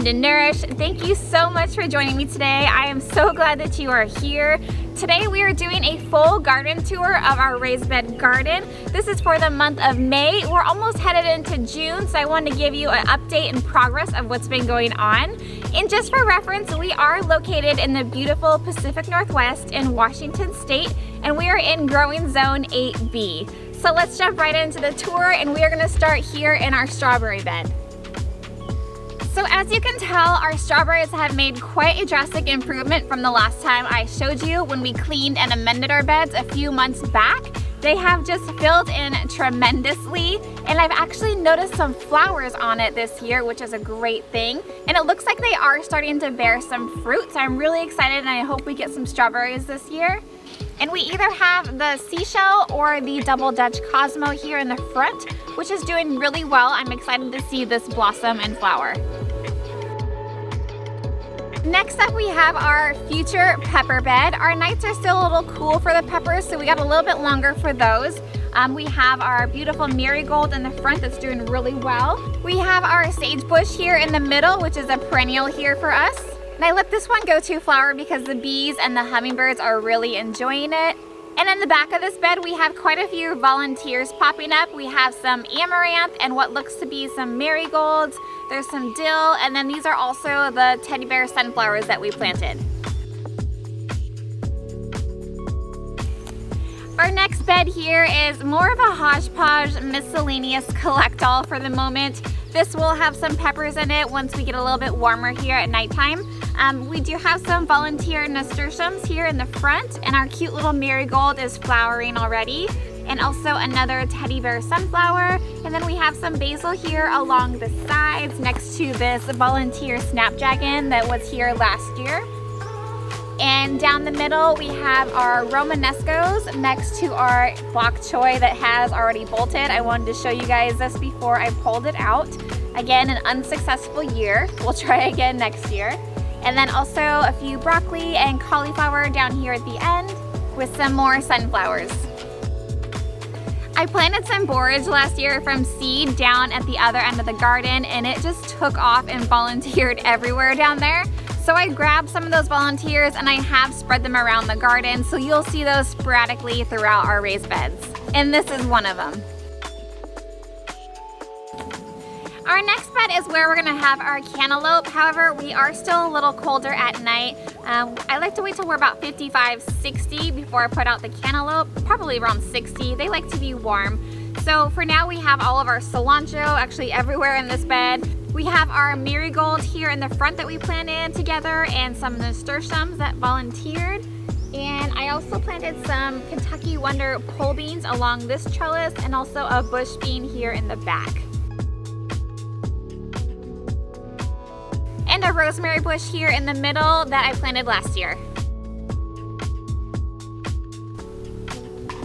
and Nourish. Thank you so much for joining me today. I am so glad that you are here. Today we are doing a full garden tour of our raised bed garden. This is for the month of May. We're almost headed into June, so I wanted to give you an update and progress of what's been going on. And just for reference, we are located in the beautiful Pacific Northwest in Washington State, and we are in growing zone 8B. So let's jump right into the tour, and we are gonna start here in our strawberry bed. So as you can tell, our strawberries have made quite a drastic improvement from the last time I showed you when we cleaned and amended our beds a few months back. They have just filled in tremendously, and I've actually noticed some flowers on it this year, which is a great thing. And it looks like they are starting to bear some fruit, so I'm really excited and I hope we get some strawberries this year. And we either have the seashell or the double Dutch Cosmo here in the front, which is doing really well. I'm excited to see this blossom and flower. Next up, we have our future pepper bed. Our nights are still a little cool for the peppers, so we got a little bit longer for those. We have our beautiful marigold in the front that's doing really well. We have our sagebush here in the middle, which is a perennial here for us. And I let this one go to flower because the bees and the hummingbirds are really enjoying it. And in the back of this bed, we have quite a few volunteers popping up. We have some amaranth and what looks to be some marigolds. There's some dill, and then these are also the teddy bear sunflowers that we planted. Our next bed here is more of a hodgepodge miscellaneous collect-all for the moment. This will have some peppers in it once we get a little bit warmer here at nighttime. We do have some volunteer nasturtiums here in the front, and our cute little marigold is flowering already, and also another teddy bear sunflower. And then we have some basil here along the sides next to this volunteer snapdragon that was here last year. And down the middle, we have our Romanescos next to our bok choy that has already bolted. I wanted to show you guys this before I pulled it out. Again, an unsuccessful year. We'll try again next year. And then also a few broccoli and cauliflower down here at the end with some more sunflowers. I planted some borage last year from seed down at the other end of the garden, and it just took off and volunteered everywhere down there. So I grabbed some of those volunteers and I have spread them around the garden, so you'll see those sporadically throughout our raised beds. And this is one of them. Our next bed is where we're gonna have our cantaloupe. However, we are still a little colder at night. I like to wait till we're about 55, 60 before I put out the cantaloupe, probably around 60. They like to be warm. So for now, we have all of our cilantro actually everywhere in this bed. We have our marigold here in the front that we planted together, and some nasturtiums that volunteered. And I also planted some Kentucky Wonder pole beans along this trellis, and also a bush bean here in the back. And a rosemary bush here in the middle that I planted last year.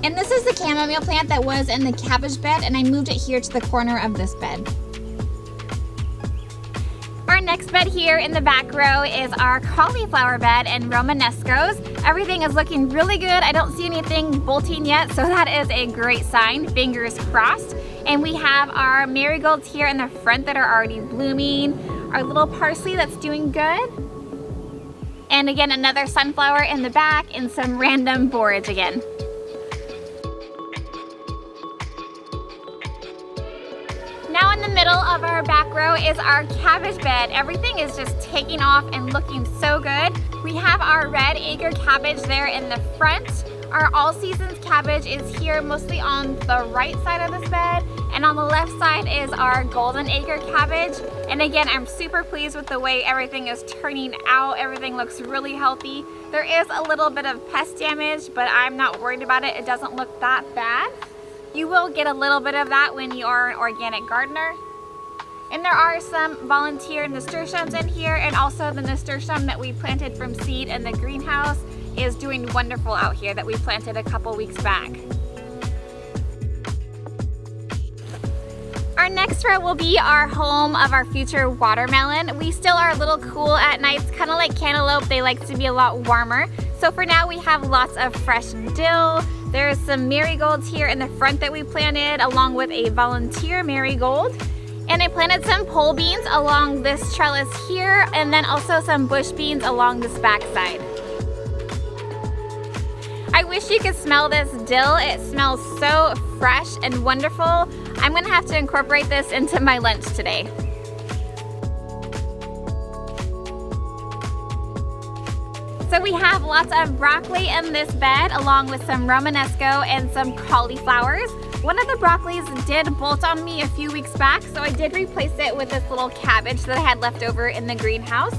And this is the chamomile plant that was in the cabbage bed, and I moved it here to the corner of this bed. Our next bed here in the back row is our cauliflower bed and Romanescos. Everything is looking really good. I don't see anything bolting yet, so that is a great sign, fingers crossed. And we have our marigolds here in the front that are already blooming, our little parsley that's doing good. And again, another sunflower in the back, and some random borage again. Now in the middle of our back row is our cabbage bed. Everything is just taking off and looking so good. We have our red acre cabbage there in the front. Our all seasons cabbage is here mostly on the right side of this bed, and on the left side is our golden acre cabbage. And again, I'm super pleased with the way everything is turning out. Everything looks really healthy. There is a little bit of pest damage, but I'm not worried about it. It doesn't look that bad. You will get a little bit of that when you are an organic gardener. And there are some volunteer nasturtiums in here, and also the nasturtium that we planted from seed in the greenhouse is doing wonderful out here that we planted a couple weeks back. Our next row will be our home of our future watermelon. We still are a little cool at nights, kind of like cantaloupe. They like to be a lot warmer. So for now, we have lots of fresh dill. There's some marigolds here in the front that we planted, along with a volunteer marigold. And I planted some pole beans along this trellis here, and then also some bush beans along this back side. I wish you could smell this dill. It smells so fresh and wonderful. I'm gonna have to incorporate this into my lunch today. So we have lots of broccoli in this bed along with some Romanesco and some cauliflowers. One of the broccolis did bolt on me a few weeks back, so I did replace it with this little cabbage that I had left over in the greenhouse.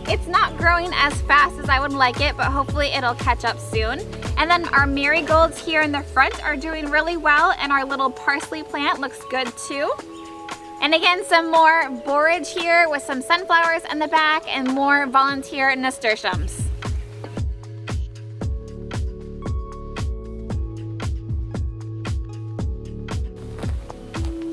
It's not growing as fast as I would like it, but hopefully it'll catch up soon. And then our marigolds here in the front are doing really well, and our little parsley plant looks good too. And again, some more borage here with some sunflowers in the back and more volunteer nasturtiums.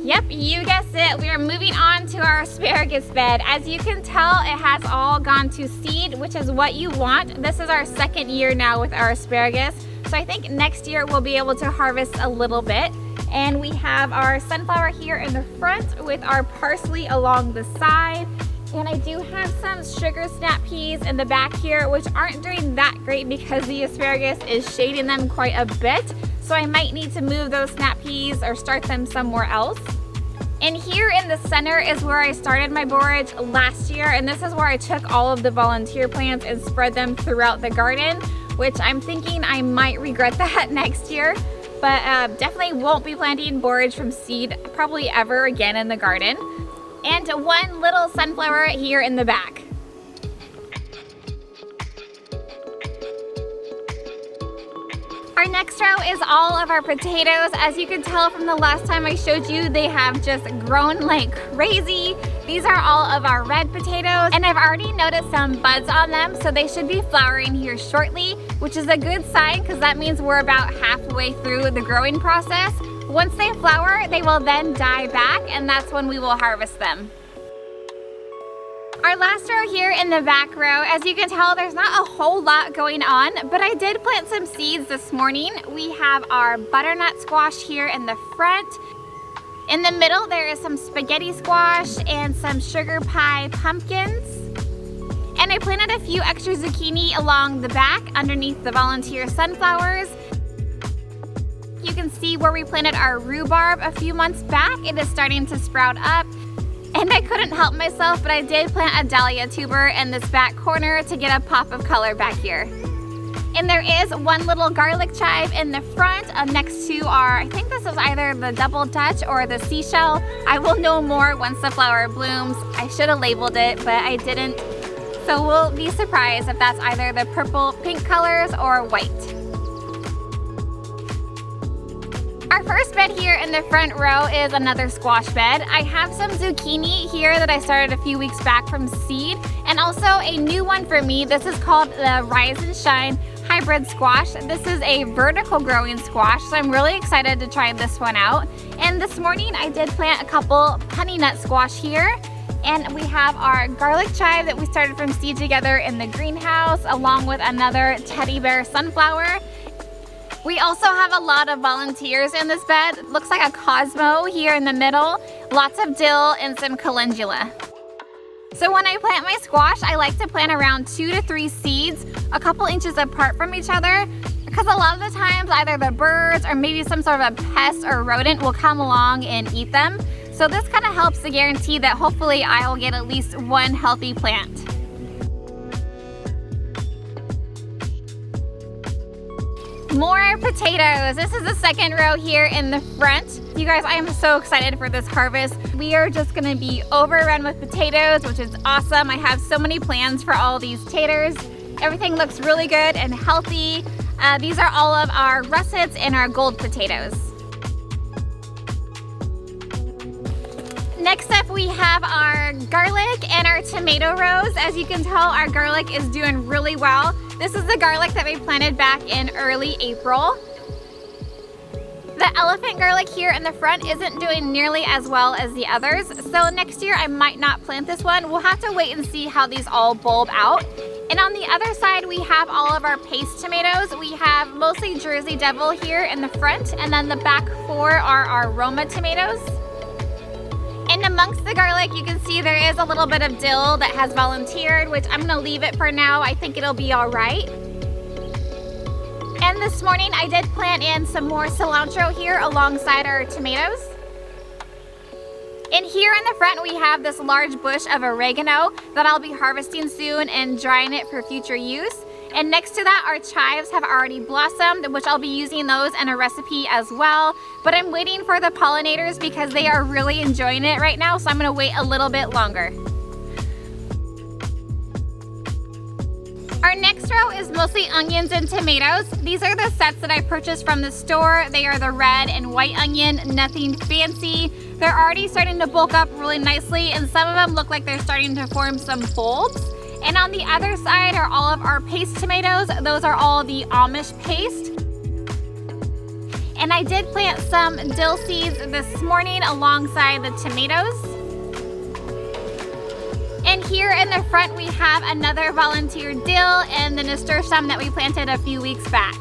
Yep, you guessed it. We are moving on to our asparagus bed. As you can tell, it has all gone to seed, which is what you want. This is our second year now with our asparagus. So I think next year we'll be able to harvest a little bit. And we have our sunflower here in the front with our parsley along the side. And I do have some sugar snap peas in the back here, which aren't doing that great because the asparagus is shading them quite a bit. So I might need to move those snap peas or start them somewhere else. And here in the center is where I started my borage last year, and this is where I took all of the volunteer plants and spread them throughout the garden, which I'm thinking I might regret that next year. But definitely won't be planting borage from seed probably ever again in the garden. And one little sunflower here in the back. Our next row is all of our potatoes. As you can tell from the last time I showed you, they have just grown like crazy. These are all of our red potatoes, and I've already noticed some buds on them, so they should be flowering here shortly, which is a good sign because that means we're about halfway through the growing process. Once they flower, they will then die back, and that's when we will harvest them. Our last row here in the back row, as you can tell, there's not a whole lot going on, but I did plant some seeds this morning. We have our butternut squash here in the front. In the middle, there is some spaghetti squash and some sugar pie pumpkins. And I planted a few extra zucchini along the back underneath the volunteer sunflowers. You can see where we planted our rhubarb a few months back. It is starting to sprout up. And I couldn't help myself, but I did plant a dahlia tuber in this back corner to get a pop of color back here. And there is one little garlic chive in the front next to our, I think this is either the double Dutch or the seashell. I will know more once the flower blooms. I should have labeled it, but I didn't. So we'll be surprised if that's either the purple pink colors or white. Our first bed here in the front row is another squash bed. I have some zucchini here that I started a few weeks back from seed, and also a new one for me. This is called the Rise and Shine Hybrid Squash. This is a vertical growing squash, so I'm really excited to try this one out. And this morning I did plant a couple honey nut squash here. And we have our garlic chive that we started from seed together in the greenhouse, along with another teddy bear sunflower. We also have a lot of volunteers in this bed. It looks like a Cosmo here in the middle, lots of dill and some calendula. So when I plant my squash, I like to plant around 2 to 3 seeds, a couple inches apart from each other, because a lot of the times either the birds or maybe some sort of a pest or rodent will come along and eat them. So this kind of helps to guarantee that hopefully I will get at least one healthy plant. More potatoes. This is the second row here in the front. You guys, I am so excited for this harvest. We are just gonna be overrun with potatoes, which is awesome. I have so many plans for all these taters. Everything looks really good and healthy. These are all of our russets and our gold potatoes. Next up, we have our garlic and our tomato rows. As you can tell, our garlic is doing really well. This is the garlic that we planted back in early April. The elephant garlic here in the front isn't doing nearly as well as the others, so next year I might not plant this one. We'll have to wait and see how these all bulb out. And on the other side, we have all of our paste tomatoes. We have mostly Jersey Devil here in the front, and then the back 4 are our Roma tomatoes. And And amongst the garlic, you can see there is a little bit of dill that has volunteered, which I'm gonna leave it for now. I think it'll be all right. And this morning, I did plant in some more cilantro here alongside our tomatoes. And here in the front, we have this large bush of oregano that I'll be harvesting soon and drying it for future use. And next to that, our chives have already blossomed, which I'll be using those in a recipe as well. But I'm waiting for the pollinators because they are really enjoying it right now, so I'm gonna wait a little bit longer. Our next row is mostly onions and tomatoes. These are the sets that I purchased from the store. They are the red and white onion, nothing fancy. They're already starting to bulk up really nicely, and some of them look like they're starting to form some bulbs. And on the other side are all of our paste tomatoes. Those are all the Amish paste. And I did plant some dill seeds this morning alongside the tomatoes. And here in the front, we have another volunteer dill and the nasturtium that we planted a few weeks back.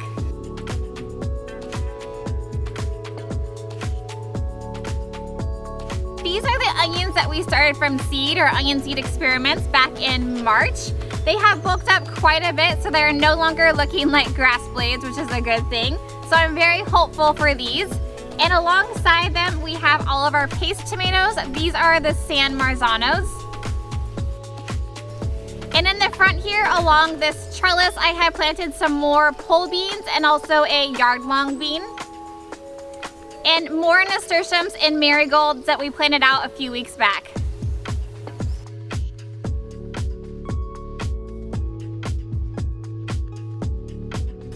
These are the onions that we started from seed or onion seed experiments back in March. They have bulked up quite a bit, so they're no longer looking like grass blades, which is a good thing. So I'm very hopeful for these. And alongside them, we have all of our paste tomatoes. These are the San Marzanos. And in the front here, along this trellis, I have planted some more pole beans and also a yard-long bean. And more nasturtiums and marigolds that we planted out a few weeks back.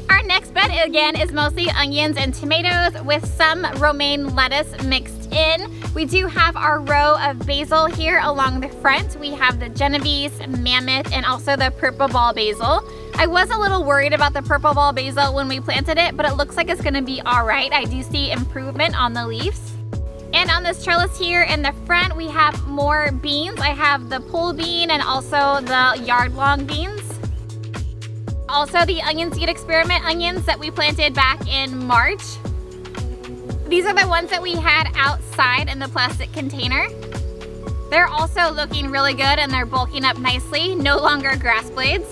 Our next bed again is mostly onions and tomatoes with some romaine lettuce mixed in. We do have our row of basil here along the front. We have the Genovese, Mammoth, and also the purple ball basil. I was a little worried about the purple ball basil when we planted it, but it looks like it's gonna be all right. I do see improvement on the leaves. And on this trellis here in the front, we have more beans. I have the pole bean and also the yard-long beans. Also the onion seed experiment onions that we planted back in March. These are the ones that we had outside in the plastic container. They're also looking really good and they're bulking up nicely, no longer grass blades.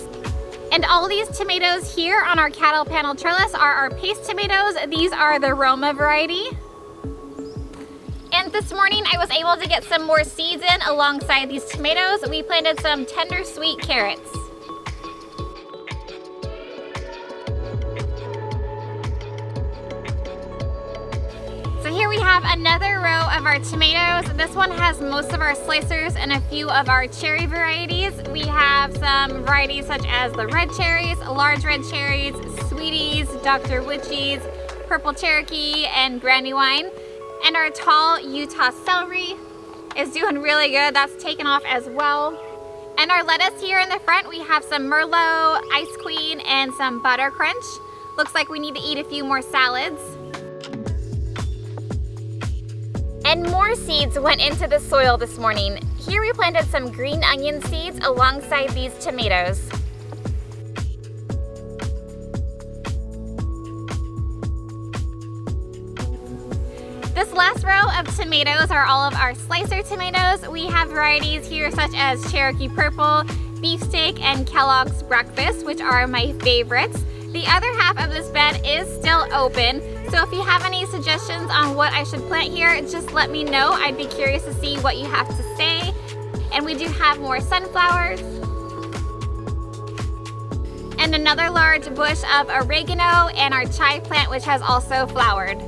And all these tomatoes here on our cattle panel trellis are our paste tomatoes. These are the Roma variety. And this morning I was able to get some more seeds in alongside these tomatoes. We planted some tender sweet carrots. So here we have another row of our tomatoes. This one has most of our slicers and a few of our cherry varieties. We have some varieties such as the red cherries, large red cherries, sweeties, Dr. Witchies, purple Cherokee, and Brandywine. And our tall Utah celery is doing really good. That's taken off as well. And our lettuce here in the front, we have some Merlot, Ice Queen, and some Butter Crunch. Looks like we need to eat a few more salads. And more seeds went into the soil this morning. Here we planted some green onion seeds alongside these tomatoes. This last row of tomatoes are all of our slicer tomatoes. We have varieties here such as Cherokee Purple, Beefsteak, and Kellogg's Breakfast, which are my favorites. The other half of this bed is still open, so if you have any suggestions on what I should plant here, just let me know. I'd be curious to see what you have to say. And we do have more sunflowers. And another large bush of oregano and our chive plant, which has also flowered.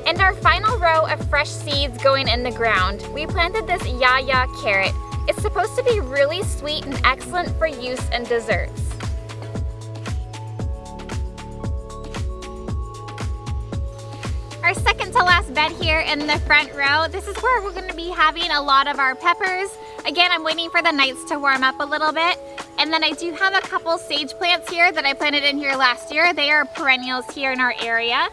And our final row of fresh seeds going in the ground. We planted this Yaya carrot. It's supposed to be really sweet and excellent for use in desserts. Our second to last bed here in the front row, this is where we're going to be having a lot of our peppers. Again, I'm waiting for the nights to warm up a little bit. And then I do have a couple sage plants here that I planted in here last year. They are perennials here in our area.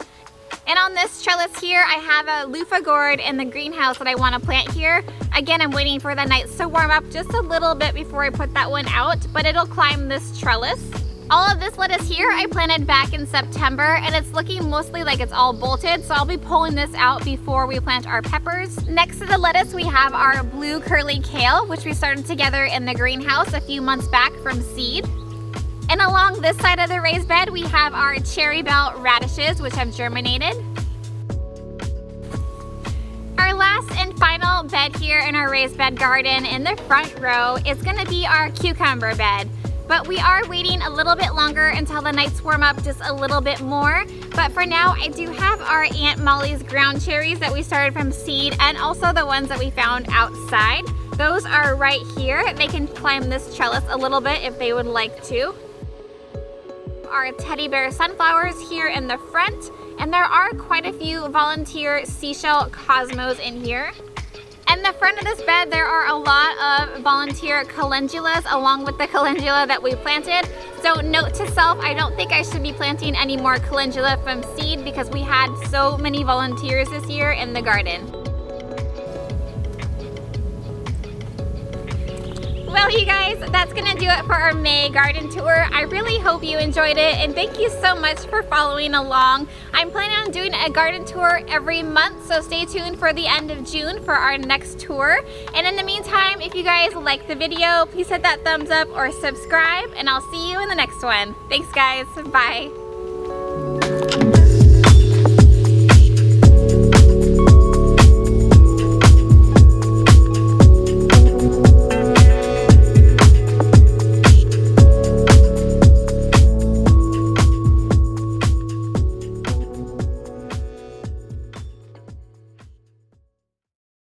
And on this trellis here, I have a loofah gourd in the greenhouse that I want to plant here. Again, I'm waiting for the nights to warm up just a little bit before I put that one out, but it'll climb this trellis. All of this lettuce here I planted back in September, and it's looking mostly like it's all bolted, so I'll be pulling this out before we plant our peppers. Next to the lettuce, we have our blue curly kale, which we started together in the greenhouse a few months back from seed. And along this side of the raised bed, we have our cherry bell radishes, which have germinated. Our last and final bed here in our raised bed garden in the front row is gonna be our cucumber bed. But we are waiting a little bit longer until the nights warm up just a little bit more. But for now, I do have our Aunt Molly's ground cherries that we started from seed, and also the ones that we found outside. Those are right here. They can climb this trellis a little bit if they would like to. Our teddy bear sunflowers here in the front, and there are quite a few volunteer seashell cosmos in here. In the front of this bed, there are a lot of volunteer calendulas along with the calendula that we planted. So note to self, I don't think I should be planting any more calendula from seed because we had so many volunteers this year in the garden. Well, you guys, that's gonna do it for our May garden tour. I really hope you enjoyed it, and thank you so much for following along. I'm planning on doing a garden tour every month, so stay tuned for the end of June for our next tour. And in the meantime, if you guys like the video, please hit that thumbs up or subscribe, and I'll see you in the next one. Thanks, guys. Bye.